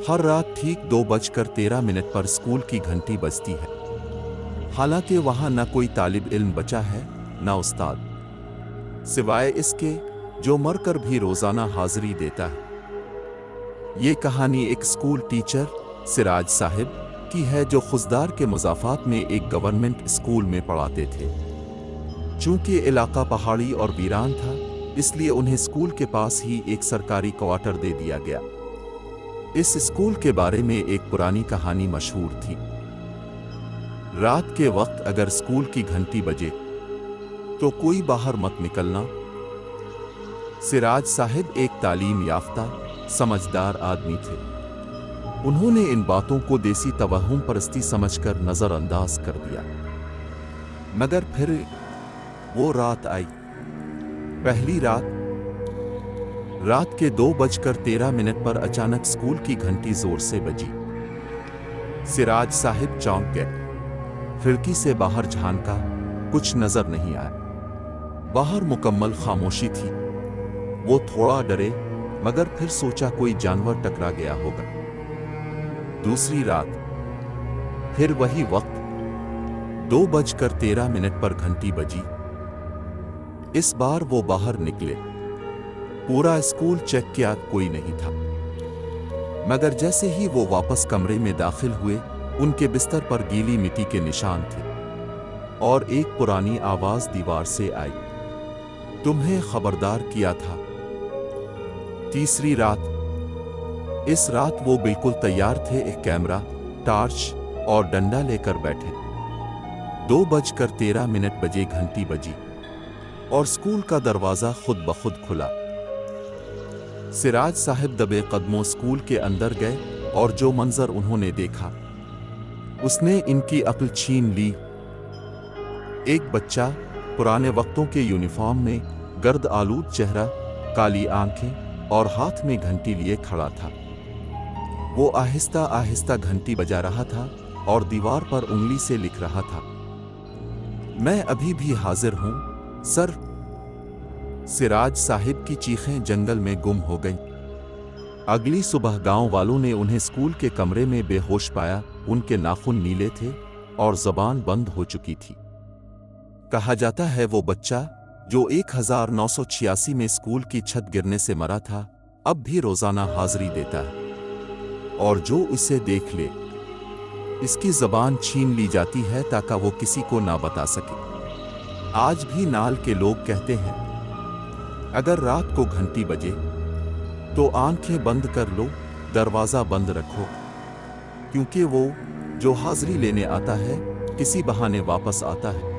हर रात ठीक 2:13 पर स्कूल की घंटी बजती है। हालांकि वहां न कोई तालिब इल्म बचा है, न उस्ताद, सिवाय इसके जो मरकर भी रोजाना हाजिरी देता है। ये कहानी एक स्कूल टीचर सिराज साहिब की है जो खुजदार के मुजाफात में एक गवर्नमेंट स्कूल में पढ़ाते थे। चूंकि इलाका पहाड़ी और वीरान था, इसलिए उन्हें स्कूल के पास ही एक सरकारी क्वार्टर दे दिया गया। इस स्कूल के बारे में एक पुरानी कहानी मशहूर थी। रात के वक्त अगर स्कूल की घंटी बजे तो कोई बाहर मत निकलना। सिराज साहिब एक तालीम याफ्ता समझदार आदमी थे। उन्होंने इन बातों को देसी तवहुम परस्ती समझकर नजरअंदाज कर दिया। मगर फिर वो रात आई। पहली रात के 2:13 पर अचानक स्कूल की घंटी जोर से बजी। सिराज साहिब चौंक गए। खिड़की से बाहर झांका, कुछ नजर नहीं आया। बाहर मुकम्मल खामोशी थी। वो थोड़ा डरे, मगर फिर सोचा कोई जानवर टकरा गया होगा। दूसरी रात फिर वही वक्त 2:13 पर घंटी बजी। इस बार वो बाहर निकले। पूरा स्कूल चेक किया, कोई नहीं था। मगर जैसे ही वो वापस कमरे में दाखिल हुए, उनके बिस्तर पर गीली मिट्टी के निशान थे और एक पुरानी आवाज दीवार से आई, तुम्हें खबरदार किया था। तीसरी रात इस रात वो बिल्कुल तैयार थे। एक कैमरा, टार्च और डंडा लेकर बैठे। 2:13 बजे घंटी बजी और स्कूल का दरवाजा खुद ब खुद खुला। सिराज साहिब दबे कदमों स्कूल के अंदर गए और जो मंजर उन्होंने देखा उसने इनकी अक्ल छीन ली। एक बच्चा पुराने वक्तों के यूनिफॉर्म में, गर्द आलूद चेहरा, काली आंखें और हाथ में घंटी लिए खड़ा था। वो आहिस्ता आहिस्ता घंटी बजा रहा था और दीवार पर उंगली से लिख रहा था, मैं अभी भी हाजिर हूं सर। सिराज साहिब की चीखें जंगल में गुम हो गईं। अगली सुबह गांव वालों ने उन्हें स्कूल के कमरे में बेहोश पाया। उनके नाखून नीले थे और जबान बंद हो चुकी थी। कहा जाता है वो बच्चा जो 1986 में स्कूल की छत गिरने से मरा था, अब भी रोजाना हाजिरी देता है और जो इसे देख ले इसकी जबान छीन ली जाती है ताकि वो किसी को ना बता सके। आज भी नाल के लोग कहते हैं, अगर रात को घंटी बजे तो आंखें बंद कर लो, दरवाजा बंद रखो, क्योंकि वो जो हाजिरी लेने आता है किसी बहाने वापस आता है।